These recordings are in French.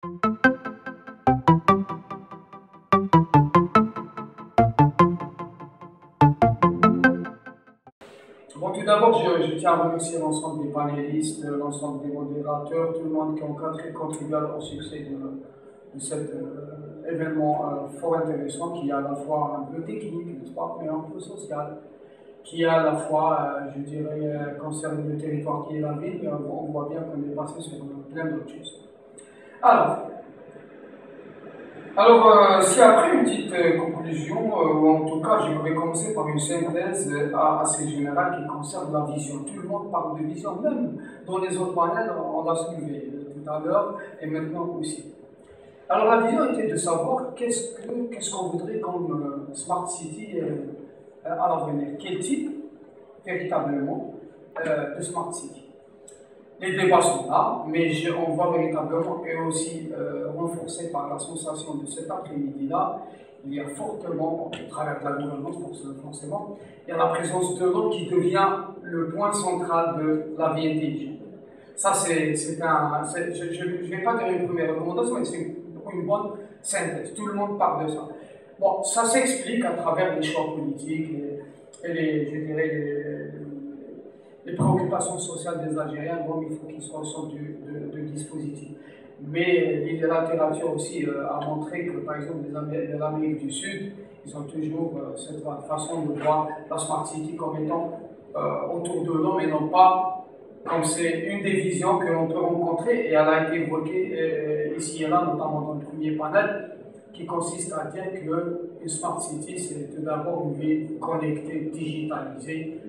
Bon, tout d'abord, je tiens à remercier l'ensemble des panélistes, l'ensemble des modérateurs, tout le monde qui ont contribué au succès de cet événement fort intéressant, qui est à la fois un peu technique, n'est-ce pas, mais un peu social, qui à la fois, je dirais, concerne le territoire qui est la ville, et on voit bien qu'on est passé sur plein d'autres choses. Si après une petite conclusion, ou en tout cas, je vais commencer par une synthèse assez générale qui concerne la vision. Tout le monde parle de vision, même dans les autres panels, on l'a soulevé tout à l'heure et maintenant aussi. Alors la vision était de savoir qu'est-ce qu'on voudrait comme Smart City à l'avenir. Quel type, véritablement, de Smart City. Les débats sont là, mais on voit véritablement, et aussi renforcé par l'association de cet après-midi-là, il y a fortement, au travers de la gouvernance forcément, il y a la présence de l'eau qui devient le point central de la vie intelligente. Ça, je ne vais pas dire une première recommandation, mais c'est une bonne synthèse. Tout le monde parle de ça. Bon, ça s'explique à travers les choix politiques et je dirais, les préoccupations sociales des Algériens, donc il faut qu'ils soient au centre de dispositif. Mais la littérature aussi a montré que, par exemple, les Amérique du Sud, ils ont toujours cette façon de voir la Smart City comme étant autour de l'homme et non pas comme c'est une des visions que l'on peut rencontrer, et elle a été évoquée ici et là, notamment dans le premier panel, qui consiste à dire qu'une Smart City, c'est tout d'abord une ville connectée, digitalisée.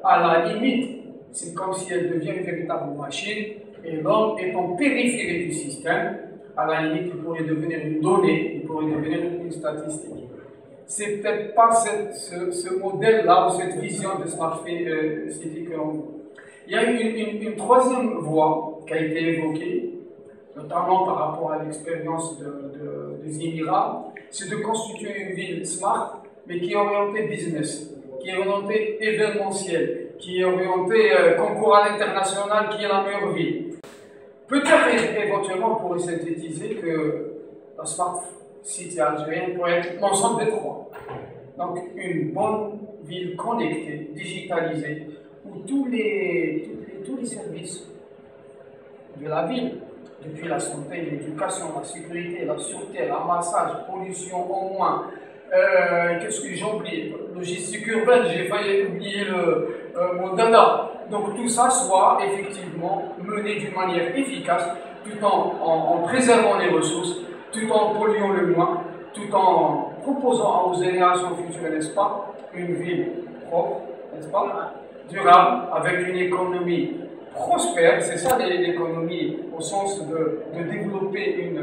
À la limite, c'est comme si elle devient une véritable machine et l'homme est en périphérie du système. À la limite, il pourrait devenir une donnée, il pourrait devenir une statistique. C'est peut-être pas ce modèle-là ou cette vision de Smart City que l'on voit. Il y a une troisième voie qui a été évoquée, notamment par rapport à l'expérience des Émirats, c'est de constituer une ville smart, mais qui est orientée business, qui est orientée événementielle, qui est orientée concours à l'international, qui est la meilleure ville. Peut-être éventuellement on pourrait synthétiser que la Smart City algérienne pourrait être l'ensemble des trois. Donc une bonne ville connectée, digitalisée, où tous les services de la ville, depuis la santé, l'éducation, la sécurité, la sûreté, le ramassage, pollution au moins, qu'est-ce que j'ai oublié? Logistique urbaine, j'ai failli oublier mon data. Donc tout ça soit effectivement mené d'une manière efficace, tout en préservant les ressources, tout en polluant le moins, tout en proposant aux générations futures, n'est-ce pas, une ville propre, n'est-ce pas, durable, avec une économie prospère. C'est ça l'économie, au sens de développer une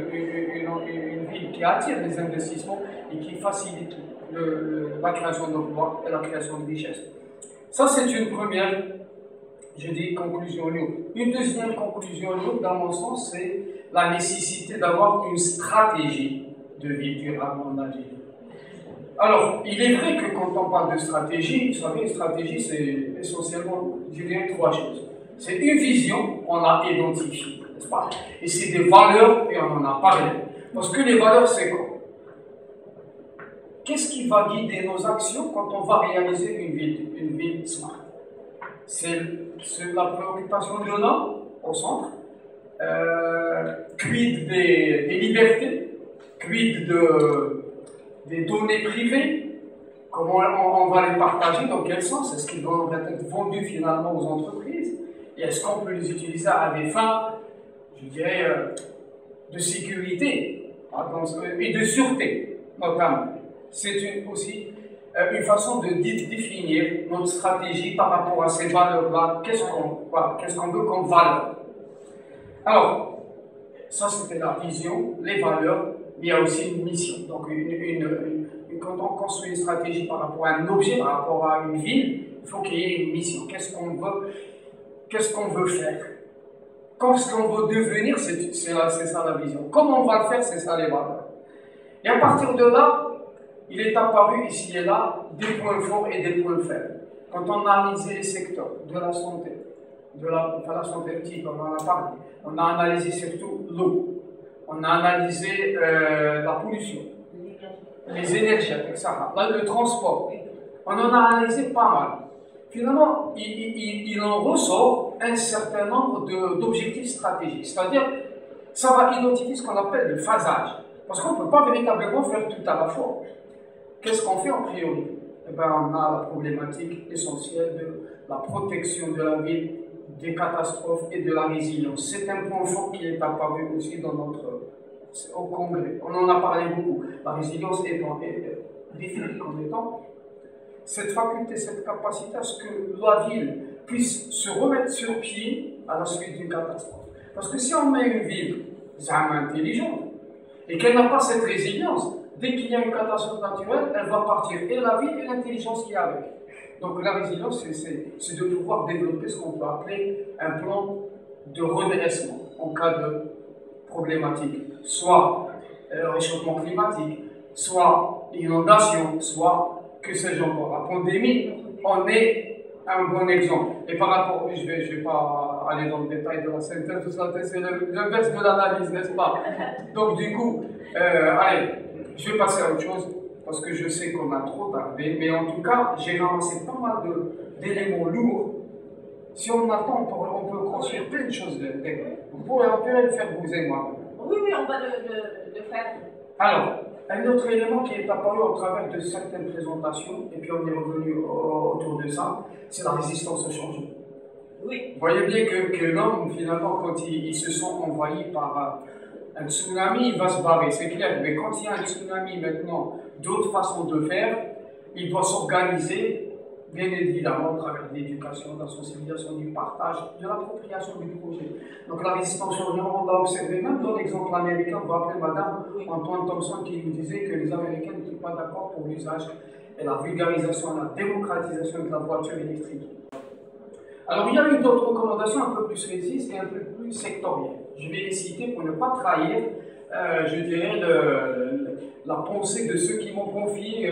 ville qui attire les investissements et qui facilite la création d'emplois et la création de richesses. Ça, c'est une première, je dis, conclusion lourde. Une deuxième conclusion lourde, dans mon sens, c'est la nécessité d'avoir une stratégie de ville durable en Algérie. Alors, il est vrai que quand on parle de stratégie, vous savez, une stratégie, c'est essentiellement, je dirais, trois choses. C'est une vision qu'on a identifiée, n'est-ce pas? Et c'est des valeurs, et on en a parlé. Parce que les valeurs, c'est quoi? Qu'est-ce qui va guider nos actions quand on va réaliser une ville smart? C'est la préoccupation de l'homme au centre, quid des libertés, quid des données privées, comment on va les partager, dans quel sens, est-ce qu'ils vont être vendus finalement aux entreprises, et est-ce qu'on peut les utiliser à des fins, je dirais, de sécurité et de sûreté, notamment. C'est aussi une façon de définir notre stratégie par rapport à ces valeurs-là. Qu'est-ce qu'on veut comme valeur? Alors, ça c'était la vision, les valeurs, mais il y a aussi une mission. Donc, quand on construit une stratégie par rapport à un objet, par rapport à une ville, il faut qu'il y ait une mission. Qu'est-ce qu'on veut faire? Qu'est-ce qu'on veut devenir? C'est ça la vision. Comment on va le faire? C'est ça les valeurs. Et à partir de là, il est apparu ici et là des points forts et des points faibles. Quand on a analysé les secteurs de la santé, la santé petite, on en a parlé, on a analysé surtout l'eau. on a analysé la pollution, les énergies, etc. Là, le transport, on en a analysé pas mal. Finalement, il en ressort un certain nombre d'objectifs stratégiques, c'est-à-dire ça va identifier ce qu'on appelle le phasage, parce qu'on ne peut pas véritablement faire tout à la fois. Qu'est-ce qu'on fait en priorité? Eh bien, on a la problématique essentielle de la protection de la ville, des catastrophes et de la résilience. C'est un point fort qui est apparu aussi au Congrès. On en a parlé beaucoup. La résilience est définie comme étant cette faculté, cette capacité à ce que la ville puisse se remettre sur pied à la suite d'une catastrophe. Parce que si on met une ville intelligente et qu'elle n'a pas cette résilience, dès qu'il y a une catastrophe naturelle, elle va partir et la ville et l'intelligence qui est avec. Donc la résilience, c'est de pouvoir développer ce qu'on peut appeler un plan de redressement en cas de problématique, soit réchauffement climatique, soit inondation, soit que sais-je encore. La pandémie en est un bon exemple. Et par rapport, je vais pas aller dans le détail de la synthèse, tout ça, c'est le verse de l'analyse, n'est-ce pas? Donc du coup, allez, je vais passer à autre chose, parce que je sais qu'on a trop tardé, mais en tout cas, j'ai ramassé pas mal d'éléments lourds. Si on attend, on peut construire plein de choses. On pourrait le faire, vous et moi. Oui, on va le faire. Alors, un autre élément qui est apparu au travers de certaines présentations, et puis on est revenu autour de ça, c'est la résistance au changement. Oui. Vous voyez bien que l'homme, finalement, quand ils se sont envahis par un tsunami, il va se barrer, c'est clair. Mais quand il y a un tsunami maintenant, d'autres façons de faire, il doit s'organiser, bien évidemment, à travers de l'éducation, de la sensibilisation, du partage, de l'appropriation du projet. Donc la résistance au changement, on l'a observé même dans l'exemple américain. Vous vous rappelez, madame Antoine Thompson qui nous disait que les Américains n'étaient pas d'accord pour l'usage et la vulgarisation et la démocratisation de la voiture électrique. Alors il y a eu d'autres recommandations un peu plus précises et un peu plus sectorielles. Je vais les citer pour ne pas trahir, je dirais, la pensée de ceux qui m'ont confié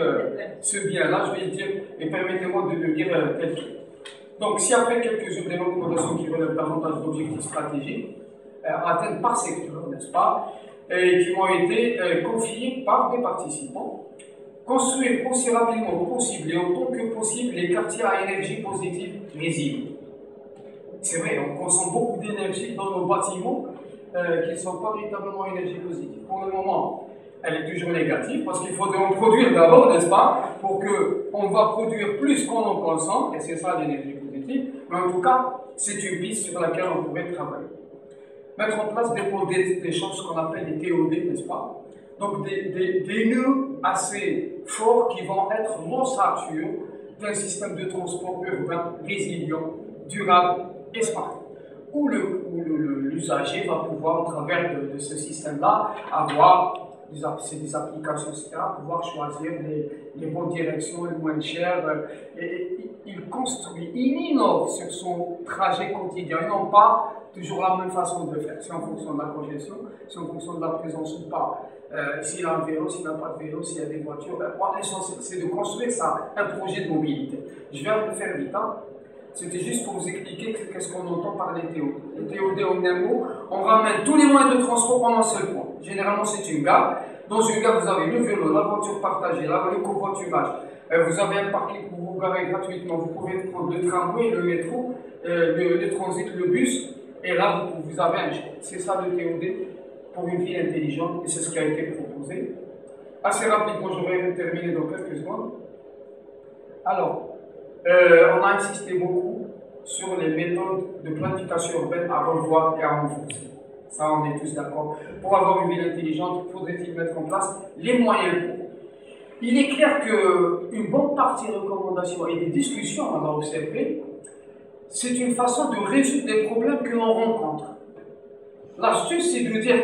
ce bien-là, je vais le dire, et permettez-moi de le dire tel quel. Donc, si après quelques des recommandations qui relèvent davantage d'objectifs stratégiques, atteints par secteur, n'est-ce pas, et qui m'ont été confiés par des participants, construire aussi rapidement que possible et autant que possible les quartiers à énergie positive résilients. C'est vrai, on consomme beaucoup d'énergie dans nos bâtiments qui ne sont pas véritablement énergie positive. Pour le moment, elle est toujours négative parce qu'il faudrait en produire d'abord, n'est-ce pas, pour qu'on va produire plus qu'on en consomme, et c'est ça l'énergie positive. Mais en tout cas, c'est une piste sur laquelle on pourrait travailler. Mettre en place des choses qu'on appelle les TOD, n'est-ce pas? Donc des nœuds assez forts qui vont être l'ossature d'un système de transport urbain résilient, durable et smart, où l'usager va pouvoir, au travers de ce système-là, avoir des applications, etc., pouvoir choisir les bonnes directions, les moins chères. Et il construit, il innove sur son trajet quotidien. Ils n'ont pas toujours la même façon de faire. C'est en fonction de la congestion, c'est en fonction de la présence ou pas. S'il a un vélo, s'il n'a pas de vélo, s'il y a des voitures. L'essentiel, c'est de construire ça, un projet de mobilité. Je vais un peu faire vite. C'était juste pour vous expliquer qu'est-ce qu'on entend par les TOD. Les TOD, en un mot, on ramène tous les moyens de transport en un seul point. Généralement, c'est une gare. Dans une gare, vous avez le vélo, la voiture partagée, le covoiturage. Vous avez un parking pour vous garer gratuitement. Vous pouvez prendre le tramway, le métro, le transit, le bus. Et là, vous avez un choix. C'est ça le TOD pour une ville intelligente. Et c'est ce qui a été proposé. Assez rapidement, je vais terminer dans quelques secondes. Alors, on a insisté beaucoup sur les méthodes de planification urbaine à revoir et à renforcer. Ça, on est tous d'accord. Pour avoir une ville intelligente, faudrait-il mettre en place les moyens pour. Il est clair qu'une bonne partie des recommandations et des discussions, on a observé, c'est une façon de résoudre des problèmes que l'on rencontre. L'astuce, c'est de dire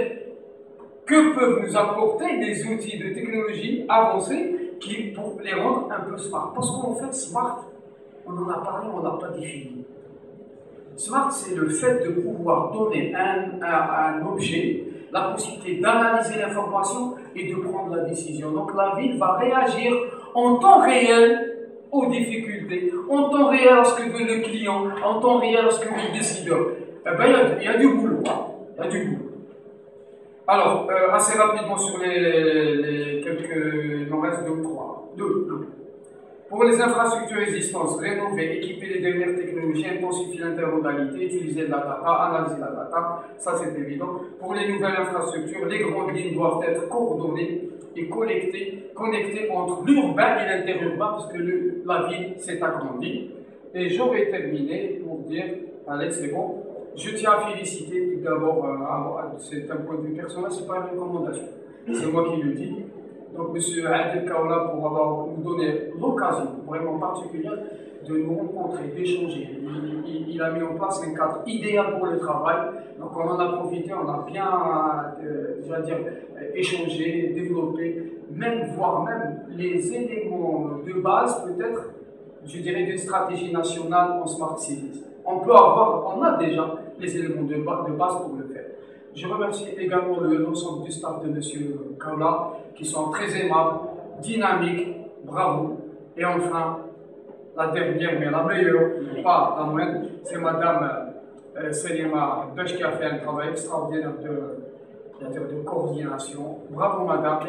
que peuvent nous apporter des outils de technologie avancés pour les rendre un peu smart. Parce qu'en fait, smart, on en a parlé, on ne l'a pas défini. Smart, c'est le fait de pouvoir donner à un objet la possibilité d'analyser l'information et de prendre la décision. Donc la ville va réagir en temps réel aux difficultés, en temps réel à ce que veut le client, en temps réel à ce que veut le décideur. Eh bien, il y a du boulot. Il y a du boulot. Alors, assez rapidement sur les quelques, il en reste deux ou trois. Deux. Pour les infrastructures existantes, rénover, équiper les dernières technologies, intensifier l'intermodalité, utiliser de la data, analyser la data, ça c'est évident. Pour les nouvelles infrastructures, les grandes lignes doivent être coordonnées et connectées entre l'urbain et l'interurbain, parce que la ville s'est agrandie. Et j'aurais terminé pour dire, Alex, c'est bon, je tiens à féliciter tout d'abord, c'est un point de vue personnel, c'est pas une recommandation, c'est moi qui le dis. Donc, M. Adel Kaoula, pour avoir nous donné l'occasion vraiment particulière de nous rencontrer, d'échanger. Il a mis en place un cadre idéal pour le travail. Donc, on en a profité, on a bien, je vais dire, échangé, développé, voire même les éléments de base, peut-être, je dirais, d'une stratégie nationale en Smart Cities. On a déjà les éléments de base pour le faire. Je remercie également l'ensemble du staff de M. Kaoula, qui sont très aimables, dynamiques, bravo. Et enfin, la dernière, mais la meilleure, pas la moindre, c'est Mme Selima Besh qui a fait un travail extraordinaire de coordination. Bravo Madame.